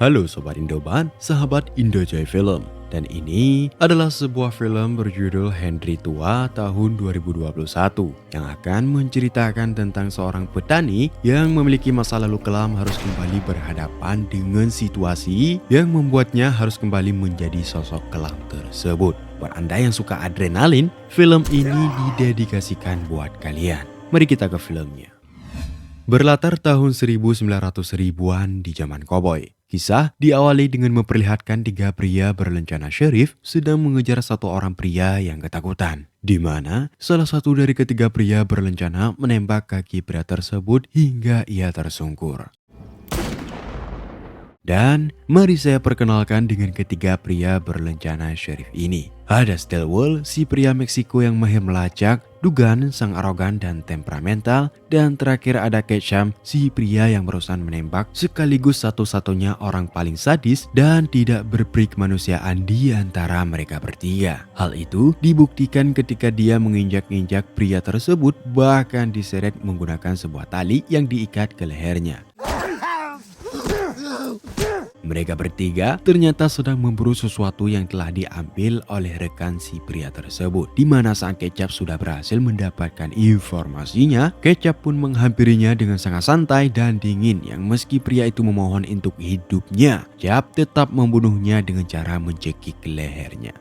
Halo Sobat Indoban, sahabat Indojoy Film. Dan ini adalah sebuah film berjudul Henry Tua tahun 2021 yang akan menceritakan tentang seorang petani yang memiliki masa lalu kelam harus kembali berhadapan dengan situasi yang membuatnya harus kembali menjadi sosok kelam tersebut. Buat Anda yang suka adrenalin, film ini didedikasikan buat kalian. Mari kita ke filmnya. Berlatar tahun 1900-ribuan di zaman koboi. Kisah diawali dengan memperlihatkan tiga pria berlencana syarif sedang mengejar satu orang pria yang ketakutan. Di mana salah satu dari ketiga pria berlencana menembak kaki pria tersebut hingga ia tersungkur. Dan mari saya perkenalkan dengan ketiga pria berlencana syarif ini. Ada Stilwell, si pria Meksiko yang mahir melacak, Dugan, sang arogan dan temperamental, dan terakhir ada Ketchum, si pria yang berusaha menembak sekaligus satu-satunya orang paling sadis dan tidak berperi kemanusiaan di antara mereka bertiga. Hal itu dibuktikan ketika dia menginjak-injak pria tersebut, bahkan diseret menggunakan sebuah tali yang diikat ke lehernya. Mereka bertiga ternyata sedang memburu sesuatu yang telah diambil oleh rekan si pria tersebut. Di mana sang Kecap sudah berhasil mendapatkan informasinya, Kecap pun menghampirinya dengan sangat santai dan dingin yang meski pria itu memohon untuk hidupnya, Kecap tetap membunuhnya dengan cara mencekik lehernya.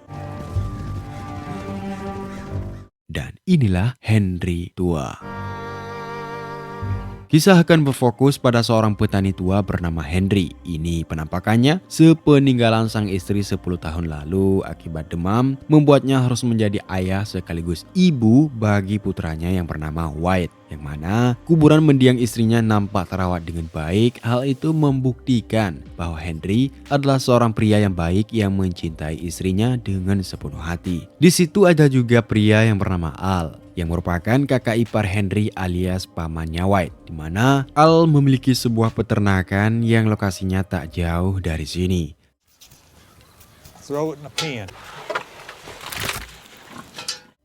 Dan inilah Henry Tua. Kisah akan berfokus pada seorang petani tua bernama Henry. Ini penampakannya sepeninggalan sang istri 10 tahun lalu akibat demam membuatnya harus menjadi ayah sekaligus ibu bagi putranya yang bernama White. Yang mana kuburan mendiang istrinya nampak terawat dengan baik. Hal itu membuktikan bahwa Henry adalah seorang pria yang baik yang mencintai istrinya dengan sepenuh hati. Di situ ada juga pria yang bernama Al, yang merupakan kakak ipar Henry alias pamannya White, di mana Al memiliki sebuah peternakan yang lokasinya tak jauh dari sini. Throw it in a pen.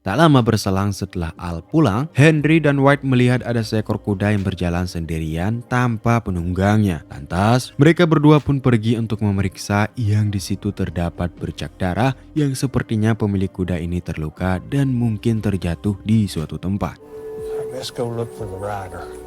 Tak lama berselang setelah Al pulang, Henry dan White melihat ada seekor kuda yang berjalan sendirian tanpa penunggangnya. Lantas, mereka berdua pun pergi untuk memeriksa yang di situ terdapat bercak darah yang sepertinya pemilik kuda ini terluka dan mungkin terjatuh di suatu tempat. Let's go look for the rider.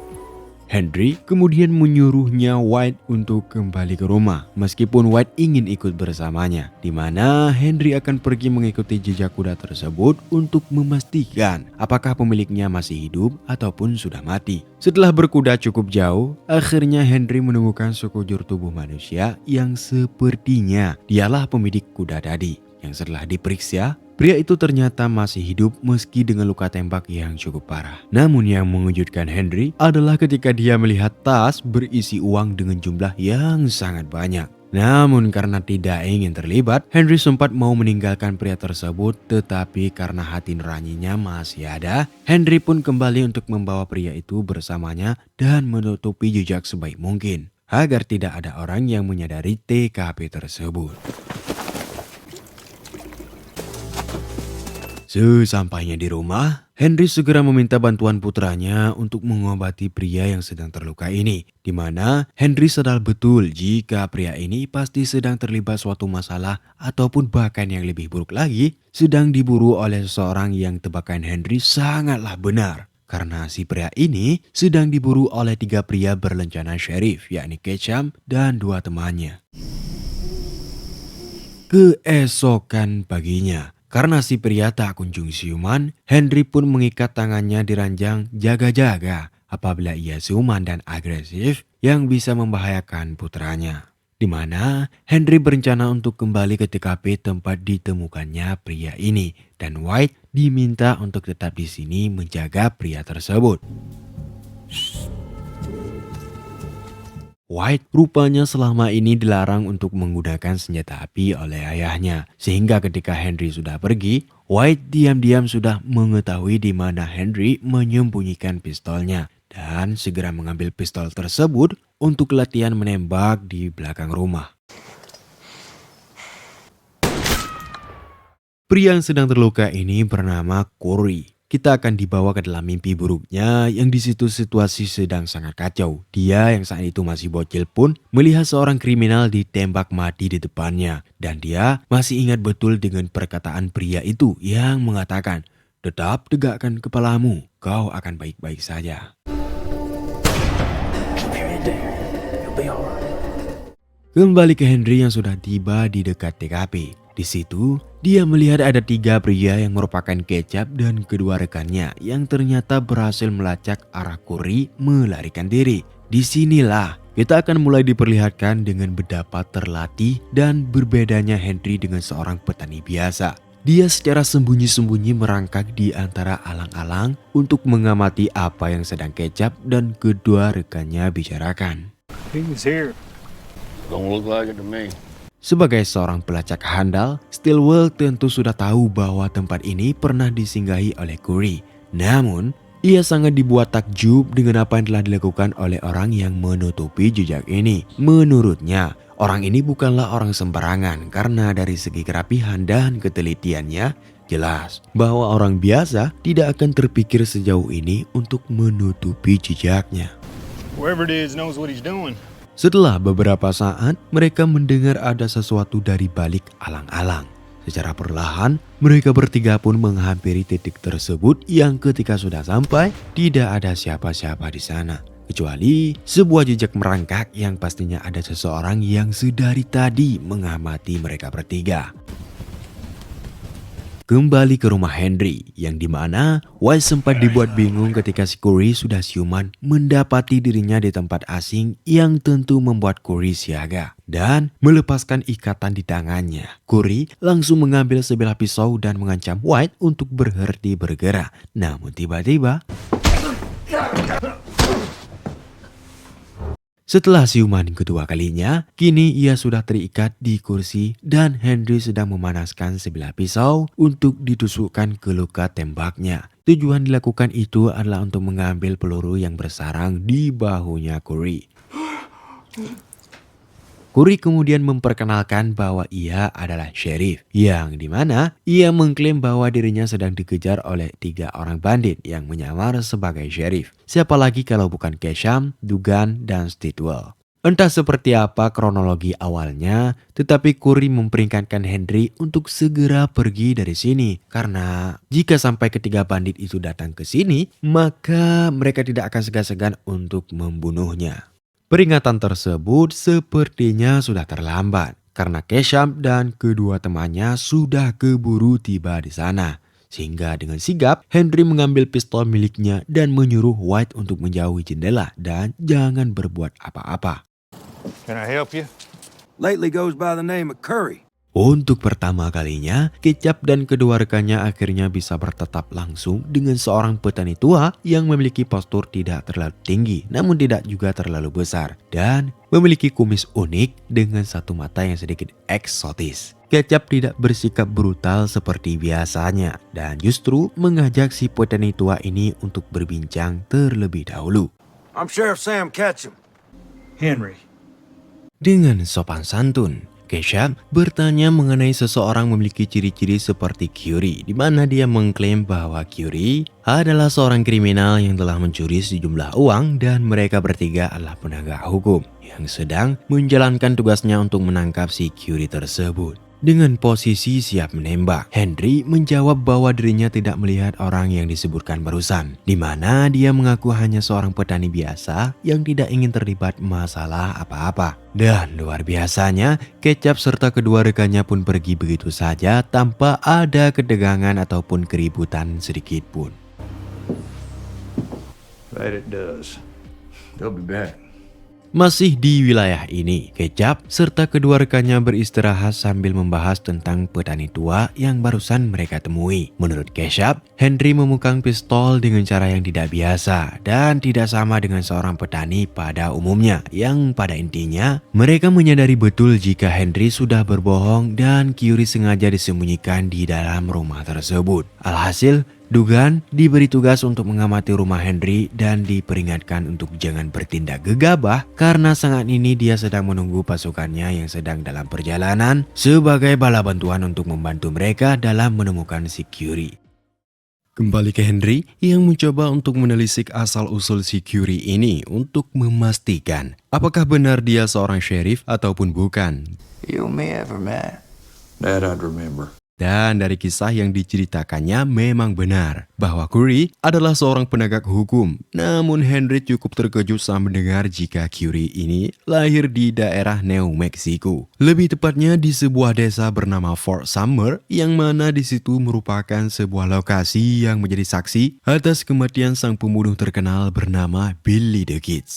Henry kemudian menyuruhnya White untuk kembali ke rumah meskipun White ingin ikut bersamanya, di mana Henry akan pergi mengikuti jejak kuda tersebut untuk memastikan apakah pemiliknya masih hidup ataupun sudah mati. Setelah berkuda cukup jauh, akhirnya Henry menemukan sekujur tubuh manusia yang sepertinya dialah pemilik kuda tadi, yang setelah diperiksa pria itu ternyata masih hidup meski dengan luka tembak yang cukup parah. Namun yang mengejutkan Henry adalah ketika dia melihat tas berisi uang dengan jumlah yang sangat banyak. Namun karena tidak ingin terlibat, Henry sempat mau meninggalkan pria tersebut, tetapi karena hati nuraninya masih ada, Henry pun kembali untuk membawa pria itu bersamanya dan menutupi jejak sebaik mungkin agar tidak ada orang yang menyadari TKP tersebut. Sesampainya di rumah, Henry segera meminta bantuan putranya untuk mengobati pria yang sedang terluka ini. Di mana Henry sadar betul jika pria ini pasti sedang terlibat suatu masalah ataupun bahkan yang lebih buruk lagi, sedang diburu oleh seseorang yang tebakan Henry sangatlah benar. Karena si pria ini sedang diburu oleh tiga pria berlencana syarif, yakni Ketchum dan dua temannya. Keesokan paginya, karena si pria tak kunjung siuman, Henry pun mengikat tangannya di ranjang jaga-jaga apabila ia siuman dan agresif yang bisa membahayakan putranya. Di mana Henry berencana untuk kembali ke TKP tempat ditemukannya pria ini dan White diminta untuk tetap di sini menjaga pria tersebut. White rupanya selama ini dilarang untuk menggunakan senjata api oleh ayahnya. Sehingga ketika Henry sudah pergi, White diam-diam sudah mengetahui di mana Henry menyembunyikan pistolnya. Dan segera mengambil pistol tersebut untuk latihan menembak di belakang rumah. Pria yang sedang terluka ini bernama Corey. kita akan dibawa ke dalam mimpi buruknya yang di situ situasi sedang sangat kacau. Dia yang saat itu masih bocil pun melihat seorang kriminal ditembak mati di depannya. Dan dia masih ingat betul dengan perkataan pria itu yang mengatakan, "Tetap tegakkan kepalamu, kau akan baik-baik saja." Kembali ke Henry yang sudah tiba di dekat TKP. Di situ, dia melihat ada 3 pria yang merupakan Kecap dan kedua rekannya yang ternyata berhasil melacak arah Corey melarikan diri. Disinilah kita akan mulai diperlihatkan dengan betapa terlatih dan berbedanya Henry dengan seorang petani biasa. Dia secara sembunyi-sembunyi merangkak di antara alang-alang untuk mengamati apa yang sedang Kecap dan kedua rekannya bicarakan. He was here. Don't look like it to me. Sebagai seorang pelacak handal, Stillwell tentu sudah tahu bahwa tempat ini pernah disinggahi oleh Corey. Namun, ia sangat dibuat takjub dengan apa yang telah dilakukan oleh orang yang menutupi jejak ini. Menurutnya, orang ini bukanlah orang sembarangan karena dari segi kerapihan dan ketelitiannya, jelas bahwa orang biasa tidak akan terpikir sejauh ini untuk menutupi jejaknya. Whoever it is knows what he's doing. Setelah beberapa saat, mereka mendengar ada sesuatu dari balik alang-alang. Secara perlahan, mereka bertiga pun menghampiri titik tersebut yang ketika sudah sampai, tidak ada siapa-siapa di sana. Kecuali sebuah jejak merangkak yang pastinya ada seseorang yang sedari tadi mengamati mereka bertiga. Kembali ke rumah Henry, yang dimana White sempat dibuat bingung ketika si Corey sudah siuman mendapati dirinya di tempat asing yang tentu membuat Corey siaga. Dan melepaskan ikatan di tangannya, Corey langsung mengambil sebilah pisau dan mengancam White untuk berhenti bergerak. Namun tiba-tiba, setelah siuman kedua kalinya, kini ia sudah terikat di kursi dan Henry sedang memanaskan sebilah pisau untuk ditusukkan ke luka tembaknya. Tujuan dilakukan itu adalah untuk mengambil peluru yang bersarang di bahunya Corey. Corey kemudian memperkenalkan bahwa ia adalah sheriff, yang dimana ia mengklaim bahwa dirinya sedang dikejar oleh 3 orang bandit yang menyamar sebagai sheriff. Siapa lagi kalau bukan Kesham, Dugan, dan Stillwell. Entah seperti apa kronologi awalnya, tetapi Corey memperingatkan Henry untuk segera pergi dari sini. Karena jika sampai ketiga bandit itu datang ke sini, maka mereka tidak akan segan-segan untuk membunuhnya. Peringatan tersebut sepertinya sudah terlambat karena Kesham dan kedua temannya sudah keburu tiba di sana. Sehingga dengan sigap, Henry mengambil pistol miliknya dan menyuruh White untuk menjauhi jendela dan jangan berbuat apa-apa. Can I help you? Lately goes by the name of Curry. Untuk pertama kalinya, Kecap dan kedua rekannya akhirnya bisa bertatap langsung dengan seorang petani tua yang memiliki postur tidak terlalu tinggi namun tidak juga terlalu besar dan memiliki kumis unik dengan satu mata yang sedikit eksotis. Kecap tidak bersikap brutal seperti biasanya dan justru mengajak si petani tua ini untuk berbincang terlebih dahulu. I'm Sheriff Sam Ketchum. Henry. Dengan sopan santun, Kesham bertanya mengenai seseorang memiliki ciri-ciri seperti Curie, di mana dia mengklaim bahwa Curie adalah seorang kriminal yang telah mencuri sejumlah uang dan mereka bertiga adalah penegak hukum yang sedang menjalankan tugasnya untuk menangkap si Curie tersebut. Dengan posisi siap menembak, Henry menjawab bahwa dirinya tidak melihat orang yang disebutkan barusan, di mana dia mengaku hanya seorang petani biasa yang tidak ingin terlibat masalah apa-apa. Dan luar biasanya, Kecap serta kedua rekannya pun pergi begitu saja tanpa ada ketegangan ataupun keributan sedikit pun. That it does. They'll be back. Masih di wilayah ini, Kecap serta kedua rekannya beristirahat sambil membahas tentang petani tua yang barusan mereka temui. Menurut Kecap, Henry memukang pistol dengan cara yang tidak biasa dan tidak sama dengan seorang petani pada umumnya, yang pada intinya mereka menyadari betul jika Henry sudah berbohong dan Curie sengaja disembunyikan di dalam rumah tersebut. Alhasil, Dugan diberi tugas untuk mengamati rumah Henry dan diperingatkan untuk jangan bertindak gegabah karena saat ini dia sedang menunggu pasukannya yang sedang dalam perjalanan sebagai bala bantuan untuk membantu mereka dalam menemukan si Curie. Kembali ke Henry yang mencoba untuk menelisik asal-usul si Curie ini untuk memastikan apakah benar dia seorang sheriff ataupun bukan. You and me ever met? That I'd remember. Dan dari kisah yang diceritakannya memang benar bahwa Curie adalah seorang penegak hukum. Namun Henry cukup terkejut saat mendengar jika Curie ini lahir di daerah New Mexico. Lebih tepatnya di sebuah desa bernama Fort Summer yang mana di situ merupakan sebuah lokasi yang menjadi saksi atas kematian sang pembunuh terkenal bernama Billy the Kid.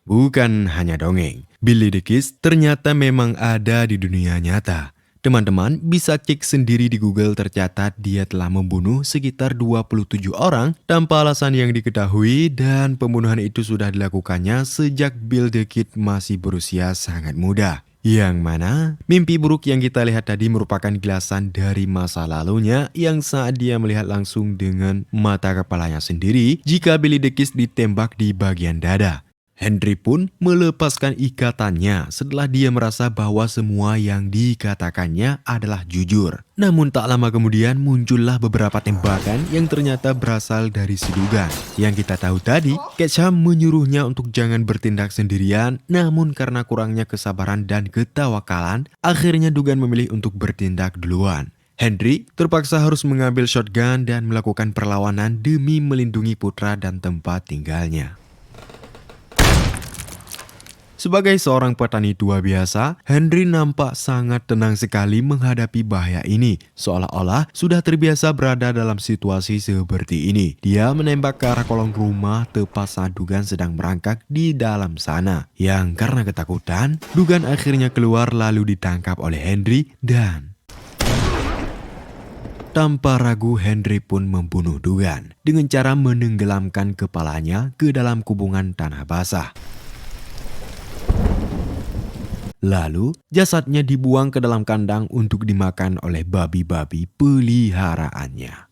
Bukan hanya dongeng, Billy the Kid ternyata memang ada di dunia nyata. Teman-teman bisa cek sendiri di Google, tercatat dia telah membunuh sekitar 27 orang tanpa alasan yang diketahui dan pembunuhan itu sudah dilakukannya sejak Bill the Kid masih berusia sangat muda. Yang mana mimpi buruk yang kita lihat tadi merupakan kilasan dari masa lalunya yang saat dia melihat langsung dengan mata kepalanya sendiri jika Billy the Kid ditembak di bagian dada. Henry pun melepaskan ikatannya setelah dia merasa bahwa semua yang dikatakannya adalah jujur. Namun tak lama kemudian muncullah beberapa tembakan yang ternyata berasal dari si Dugan. Yang kita tahu tadi, Ketchum menyuruhnya untuk jangan bertindak sendirian, namun karena kurangnya kesabaran dan ketawakalan, akhirnya Dugan memilih untuk bertindak duluan. Henry terpaksa harus mengambil shotgun dan melakukan perlawanan demi melindungi putra dan tempat tinggalnya. Sebagai seorang petani tua biasa, Henry nampak sangat tenang sekali menghadapi bahaya ini. Seolah-olah sudah terbiasa berada dalam situasi seperti ini. Dia menembak ke arah kolong rumah tepat saat Dugan sedang merangkak di dalam sana. Yang karena ketakutan, Dugan akhirnya keluar lalu ditangkap oleh Henry dan... Tanpa ragu Henry pun membunuh Dugan dengan cara menenggelamkan kepalanya ke dalam kubungan tanah basah. Lalu, jasadnya dibuang ke dalam kandang untuk dimakan oleh babi-babi peliharaannya.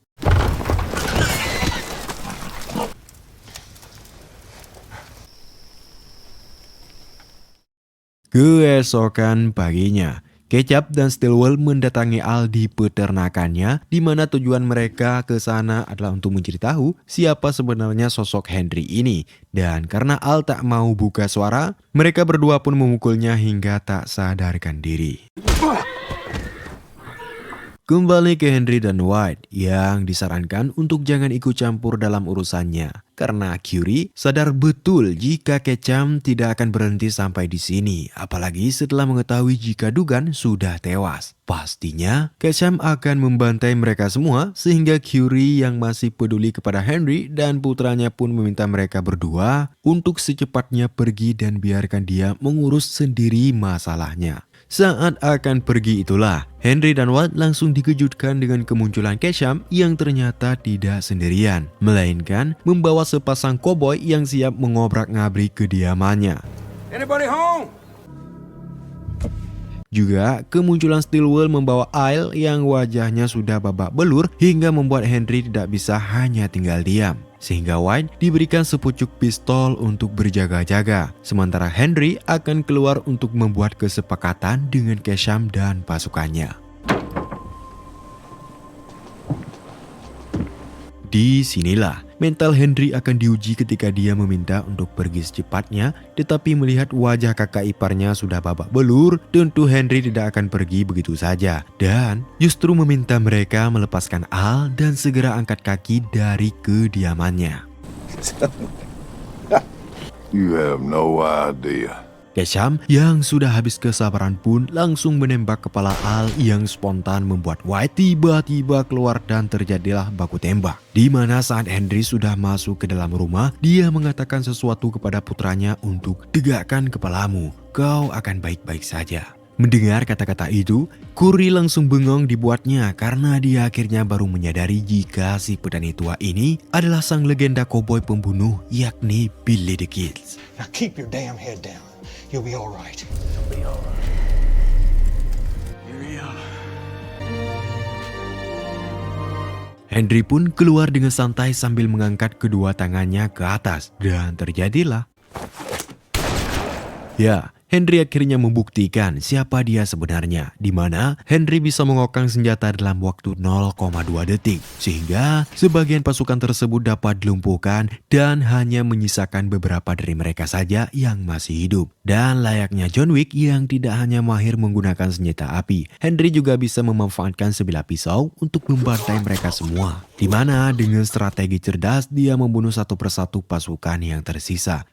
Keesokan paginya, Ketchup dan Stillwell mendatangi Al di peternakannya, di mana tujuan mereka ke sana adalah untuk mencari tahu siapa sebenarnya sosok Henry ini. Dan karena Al tak mau buka suara, mereka berdua pun memukulnya hingga tak sadarkan diri. Kembali ke Henry dan White yang disarankan untuk jangan ikut campur dalam urusannya. Karena Curie sadar betul jika Ketchum tidak akan berhenti sampai di sini. Apalagi setelah mengetahui jika Dugan sudah tewas. Pastinya Ketchum akan membantai mereka semua sehingga Curie yang masih peduli kepada Henry dan putranya pun meminta mereka berdua untuk secepatnya pergi dan biarkan dia mengurus sendiri masalahnya. Saat akan pergi itulah, Henry dan White langsung dikejutkan dengan kemunculan Ketchum yang ternyata tidak sendirian, melainkan membawa sepasang koboi yang siap mengobrak-ngabrik kediamannya. Anybody home? Juga kemunculan Stillwell membawa Al yang wajahnya sudah babak belur hingga membuat Henry tidak bisa hanya tinggal diam. Sehingga White diberikan sepucuk pistol untuk berjaga-jaga. Sementara Henry akan keluar untuk membuat kesepakatan dengan Ketchum dan pasukannya. Disinilah mental Henry akan diuji ketika dia meminta untuk pergi secepatnya, tetapi melihat wajah kakak iparnya sudah babak belur, tentu Henry tidak akan pergi begitu saja. Dan justru meminta mereka melepaskan Al dan segera angkat kaki dari kediamannya. You have no idea. Ketchum yang sudah habis kesabaran pun langsung menembak kepala Al yang spontan membuat White tiba-tiba keluar dan terjadilah baku tembak. Di mana saat Henry sudah masuk ke dalam rumah, dia mengatakan sesuatu kepada putranya untuk tegakkan kepalamu, kau akan baik-baik saja. Mendengar kata-kata itu, Curie langsung bengong dibuatnya karena dia akhirnya baru menyadari jika si petani tua ini adalah sang legenda koboi pembunuh yakni Billy the Kid. Now keep your damn head down. You'll be all right. Henry pun keluar dengan santai sambil mengangkat kedua tangannya ke atas dan terjadilah. Ya, Henry akhirnya membuktikan siapa dia sebenarnya, di mana Henry bisa mengokang senjata dalam waktu 0,2 detik, sehingga sebagian pasukan tersebut dapat dilumpuhkan dan hanya menyisakan beberapa dari mereka saja yang masih hidup. Dan layaknya John Wick yang tidak hanya mahir menggunakan senjata api, Henry juga bisa memanfaatkan sebilah pisau untuk membantai mereka semua, di mana dengan strategi cerdas dia membunuh satu persatu pasukan yang tersisa.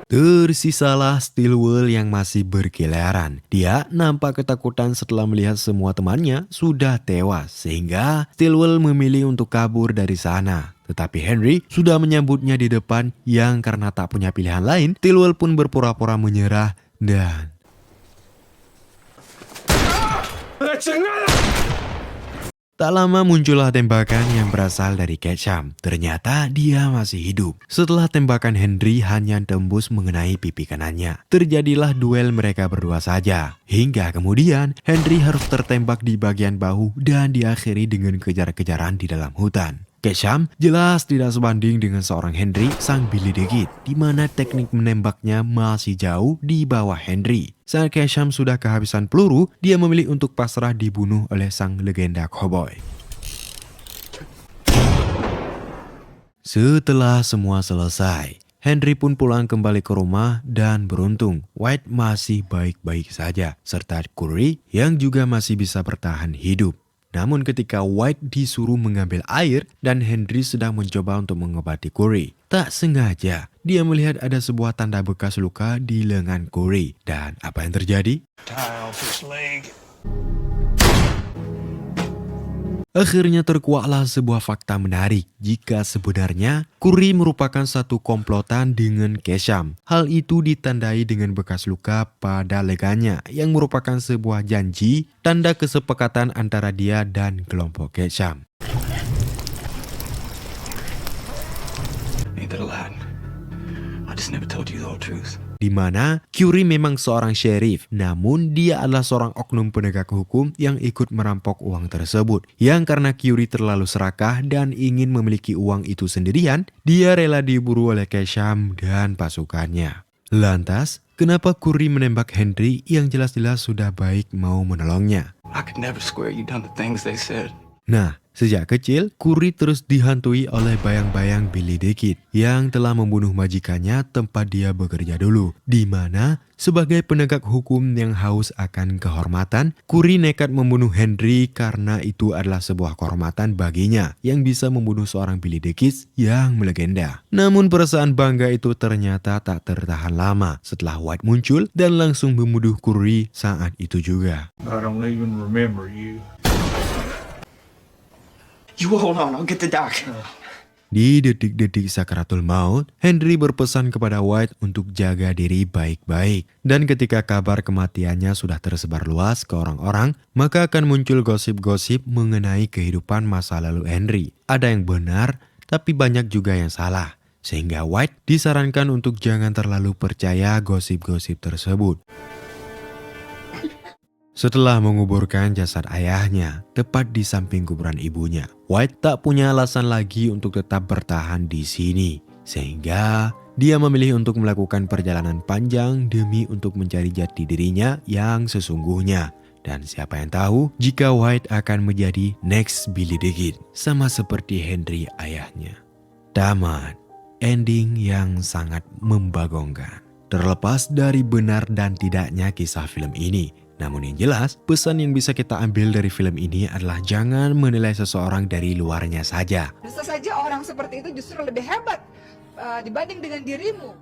Tersisalah Stillwell yang masih berkeliaran. Dia nampak ketakutan setelah melihat semua temannya sudah tewas, sehingga Stillwell memilih untuk kabur dari sana. Tetapi Henry sudah menyambutnya di depan yang karena tak punya pilihan lain, Stillwell pun berpura-pura menyerah dan... Tak lama muncullah tembakan yang berasal dari Ketchum. Ternyata dia masih hidup. Setelah tembakan Henry hanya tembus mengenai pipi kanannya, terjadilah duel mereka berdua saja. Hingga kemudian Henry harus tertembak di bagian bahu dan diakhiri dengan kejar-kejaran di dalam hutan. Ketchum jelas tidak sebanding dengan seorang Henry sang Billy the Kid, di mana teknik menembaknya masih jauh di bawah Henry. Saat Ketchum sudah kehabisan peluru, dia memilih untuk pasrah dibunuh oleh sang legenda cowboy. Setelah semua selesai, Henry pun pulang kembali ke rumah dan beruntung White masih baik-baik saja, serta Curry yang juga masih bisa bertahan hidup. Namun ketika White disuruh mengambil air dan Henry sedang mencoba untuk mengobati Curry, tak sengaja dia melihat ada sebuah tanda bekas luka di lengan Curry. Dan apa yang terjadi? Tie off his leg. Akhirnya terkuaklah sebuah fakta menarik jika sebenarnya Curry merupakan satu komplotan dengan Ketchum. Hal itu ditandai dengan bekas luka pada lengannya yang merupakan sebuah janji tanda kesepakatan antara dia dan kelompok Ketchum. Ain't that a lot? I just never told you the whole truth. Di mana Curry memang seorang sheriff, namun dia adalah seorang oknum penegak hukum yang ikut merampok uang tersebut. Yang karena Curry terlalu serakah dan ingin memiliki uang itu sendirian, dia rela diburu oleh Ketchum dan pasukannya. Lantas, kenapa Curry menembak Henry yang jelas-jelas sudah baik mau menolongnya? I could never swear you done the things they said. Nah, sejak kecil, Curry terus dihantui oleh bayang-bayang Billy the Kid yang telah membunuh majikannya tempat dia bekerja dulu. Di mana, sebagai penegak hukum yang haus akan kehormatan, Curry nekat membunuh Henry karena itu adalah sebuah kehormatan baginya yang bisa membunuh seorang Billy the Kid yang melegenda. Namun perasaan bangga itu ternyata tak tertahan lama setelah White muncul dan langsung membunuh Curry saat itu juga. I don't even remember you. You hold on, I'll get the doc. Di detik-detik sakaratul maut, Henry berpesan kepada White untuk jaga diri baik-baik. Dan ketika kabar kematiannya sudah tersebar luas ke orang-orang, maka akan muncul gosip-gosip mengenai kehidupan masa lalu Henry. Ada yang benar, tapi banyak juga yang salah. Sehingga White disarankan untuk jangan terlalu percaya gosip-gosip tersebut. Setelah menguburkan jasad ayahnya tepat di samping kuburan ibunya, White tak punya alasan lagi untuk tetap bertahan di sini. Sehingga dia memilih untuk melakukan perjalanan panjang demi untuk mencari jati dirinya yang sesungguhnya. Dan siapa yang tahu jika White akan menjadi next Billy the Kid, sama seperti Henry ayahnya. Tamat. Ending yang sangat membagongkan. Terlepas dari benar dan tidaknya kisah film ini, namun yang jelas, pesan yang bisa kita ambil dari film ini adalah jangan menilai seseorang dari luarnya saja. Bisa saja orang seperti itu justru lebih hebat dibanding dengan dirimu.